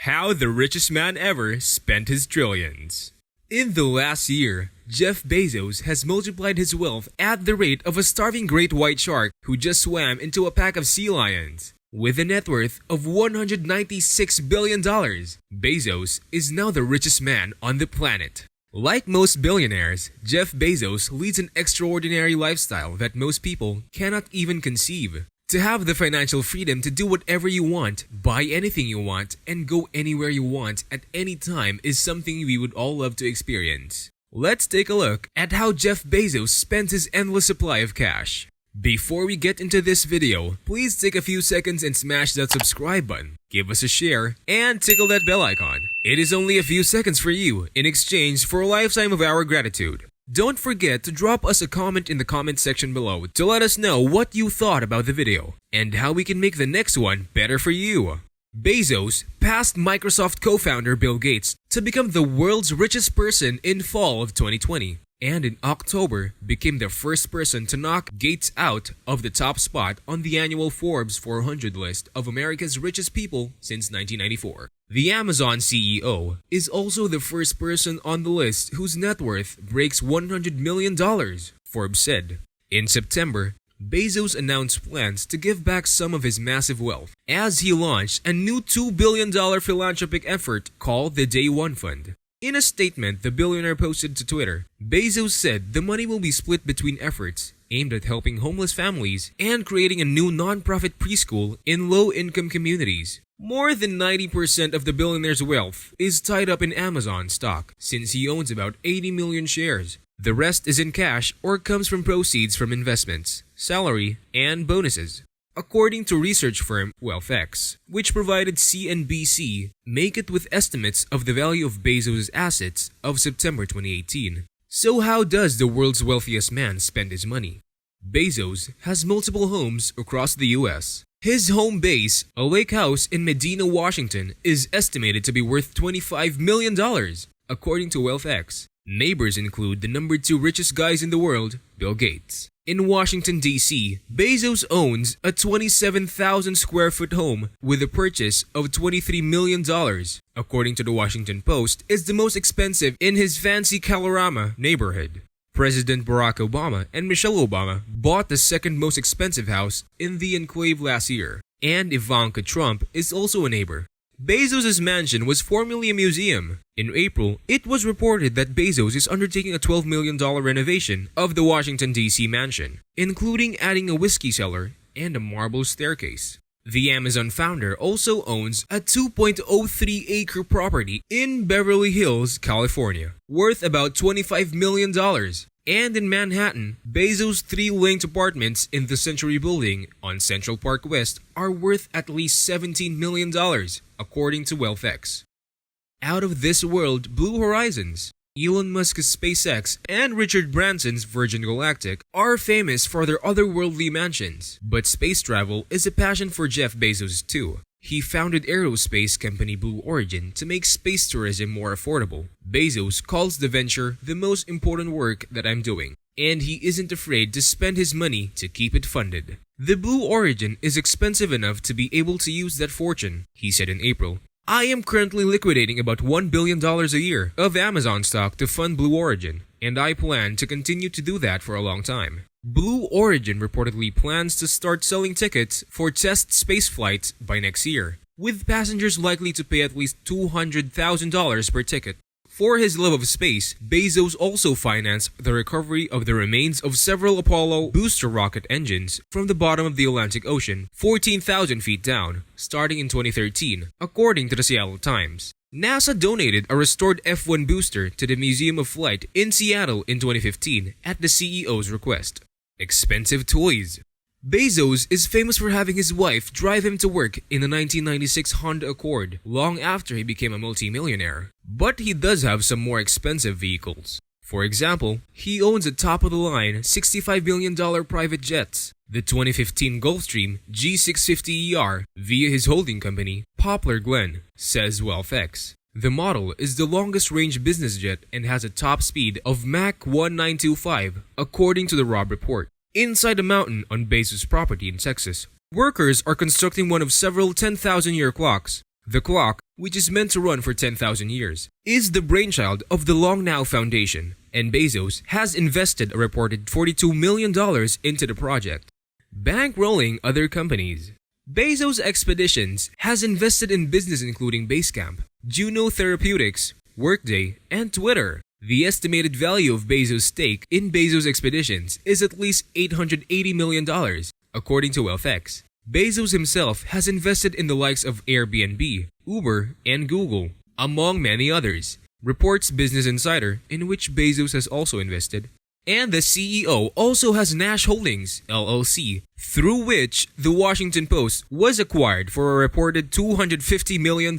How the richest man ever spent his trillions. In the last year, Jeff Bezos has multiplied his wealth at the rate of a starving great white shark who just swam into a pack of sea lions. With a net worth of $196 billion, Bezos is now the richest man on the planet. Like most billionaires, Jeff Bezos leads an extraordinary lifestyle that most people cannot even conceive. To have the financial freedom to do whatever you want, buy anything you want, and go anywhere you want at any time is something we would all love to experience. Let's take a look at how Jeff Bezos spends his endless supply of cash. Before we get into this video, please take a few seconds and smash that subscribe button, give us a share, and tickle that bell icon. It is only a few seconds for you in exchange for a lifetime of our gratitude. Don't forget to drop us a comment in the comment section below to let us know what you thought about the video and how we can make the next one better for you. Bezos passed Microsoft co-founder Bill Gates to become the world's richest person in fall of 2020. And in October, became the first person to knock Gates out of the top spot on the annual Forbes 400 list of America's richest people since 1994. The Amazon CEO is also the first person on the list whose net worth breaks $100 million, Forbes said. In September, Bezos announced plans to give back some of his massive wealth as he launched a new $2 billion philanthropic effort called the Day One Fund. In a statement the billionaire posted to Twitter, Bezos said the money will be split between efforts aimed at helping homeless families and creating a new non-profit preschool in low-income communities. More than 90% of the billionaire's wealth is tied up in Amazon stock since he owns about 80 million shares. The rest is in cash or comes from proceeds from investments, salary, and bonuses. According to research firm WealthX, which provided CNBC, make it with estimates of the value of Bezos' assets of September 2018. So how does the world's wealthiest man spend his money? Bezos has multiple homes across the US. His home base, a lake house in Medina, Washington, is estimated to be worth $25 million, according to WealthX. Neighbors include the number 2 richest guys in the world, Bill Gates. In Washington, D.C., Bezos owns a 27,000 square foot home with a purchase of $23 million. According to the Washington Post, is the most expensive in his fancy Kalorama neighborhood. President Barack Obama and Michelle Obama bought the second most expensive house in the enclave last year. And Ivanka Trump is also a neighbor. Bezos' mansion was formerly a museum. In April, it was reported that Bezos is undertaking a $12 million renovation of the Washington, D.C. mansion, including adding a whiskey cellar and a marble staircase. The Amazon founder also owns a 2.03-acre property in Beverly Hills, California, worth about $25 million. And in Manhattan, Bezos' 3-linked apartments in the Century Building on Central Park West are worth at least $17 million, according to WealthX. Out of this world Blue Horizons. Elon Musk's SpaceX and Richard Branson's Virgin Galactic are famous for their otherworldly mansions, but space travel is a passion for Jeff Bezos too. He founded aerospace company Blue Origin to make space tourism more affordable. Bezos calls the venture the most important work that I'm doing, and he isn't afraid to spend his money to keep it funded. The Blue Origin is expensive enough to be able to use that fortune, he said in April. I am currently liquidating about $1 billion a year of Amazon stock to fund Blue Origin, and I plan to continue to do that for a long time. Blue Origin reportedly plans to start selling tickets for test space flights by next year, with passengers likely to pay at least $200,000 per ticket. For his love of space, Bezos also financed the recovery of the remains of several Apollo booster rocket engines from the bottom of the Atlantic Ocean, 14,000 feet down, starting in 2013, according to the Seattle Times. NASA donated a restored F-1 booster to the Museum of Flight in Seattle in 2015 at the CEO's request. Expensive toys. Bezos is famous for having his wife drive him to work in a 1996 Honda Accord long after he became a multimillionaire. But he does have some more expensive vehicles. For example, he owns a top-of-the-line $65 million private jet, the 2015 Gulfstream G650ER, via his holding company, Poplar Glen, says WealthX. The model is the longest-range business jet and has a top speed of Mach 1925, according to the Robb report. Inside a mountain on Bezos' property in Texas, workers are constructing one of several 10,000-year clocks. The clock, which is meant to run for 10,000 years, is the brainchild of the Long Now Foundation, and Bezos has invested a reported $42 million into the project, bankrolling other companies. Bezos Expeditions has invested in businesses including Basecamp, Juno Therapeutics, Workday, and Twitter. The estimated value of Bezos' stake in Bezos Expeditions is at least $880 million, according to WealthX. Bezos himself has invested in the likes of Airbnb, Uber, and Google, among many others, reports Business Insider, in which Bezos has also invested. And the CEO also has Nash Holdings, LLC, through which the Washington Post was acquired for a reported $250 million.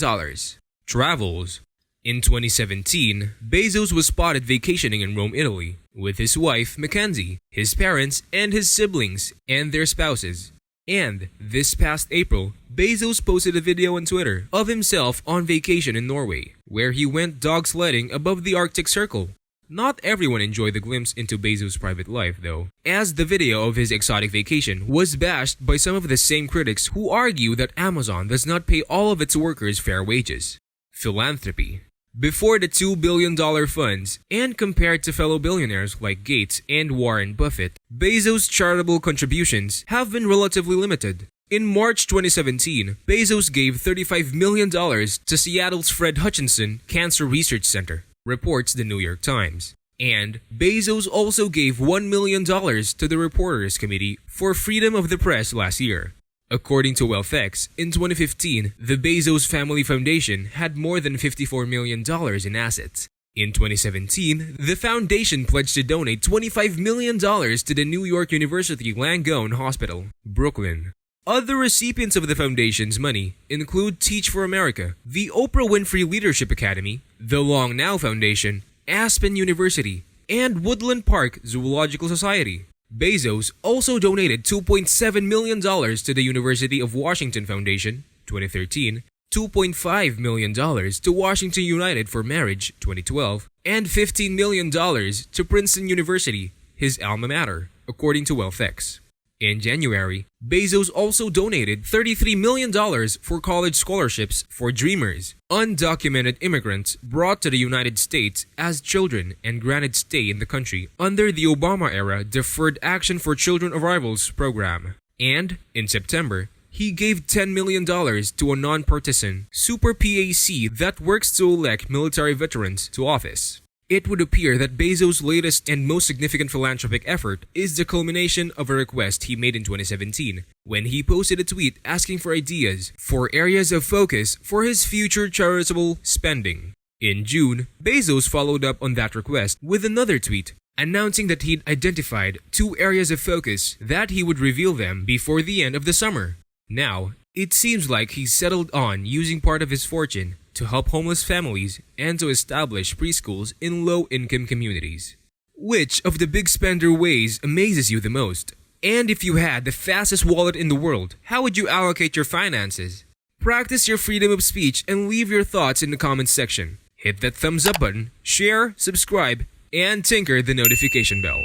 Travels. In 2017, Bezos was spotted vacationing in Rome, Italy, with his wife, Mackenzie, his parents, and his siblings, and their spouses. And this past April, Bezos posted a video on Twitter of himself on vacation in Norway, where he went dog sledding above the Arctic Circle. Not everyone enjoyed the glimpse into Bezos' private life, though, as the video of his exotic vacation was bashed by some of the same critics who argue that Amazon does not pay all of its workers fair wages. Philanthropy. Before the $2 billion funds, and compared to fellow billionaires like Gates and Warren Buffett, Bezos' charitable contributions have been relatively limited. In March 2017, Bezos gave $35 million to Seattle's Fred Hutchinson Cancer Research Center, reports the New York Times. And Bezos also gave $1 million to the Reporters Committee for Freedom of the Press last year. According to WealthX, in 2015, the Bezos Family Foundation had more than $54 million in assets. In 2017, the foundation pledged to donate $25 million to the New York University Langone Hospital, Brooklyn. Other recipients of the foundation's money include Teach for America, the Oprah Winfrey Leadership Academy, the Long Now Foundation, Aspen University, and Woodland Park Zoological Society. Bezos also donated $2.7 million to the University of Washington Foundation, 2013, $2.5 million to Washington United for Marriage, 2012, and $15 million to Princeton University, his alma mater, according to WealthX. In January, Bezos also donated $33 million for college scholarships for Dreamers, undocumented immigrants brought to the United States as children and granted stay in the country under the Obama-era Deferred Action for Children Arrivals program. And, in September, he gave $10 million to a non-partisan Super PAC that works to elect military veterans to office. It would appear that Bezos' latest and most significant philanthropic effort is the culmination of a request he made in 2017, when he posted a tweet asking for ideas for areas of focus for his future charitable spending. In June, Bezos followed up on that request with another tweet, announcing that he'd identified 2 areas of focus that he would reveal them before the end of the summer. Now, it seems like he's settled on using part of his fortune to help homeless families and to establish preschools in low-income communities. Which of the big spender ways amazes you the most? And if you had the fastest wallet in the world, how would you allocate your finances? Practice your freedom of speech and leave your thoughts in the comments section. Hit that thumbs up button, share, subscribe, and tinker the notification bell.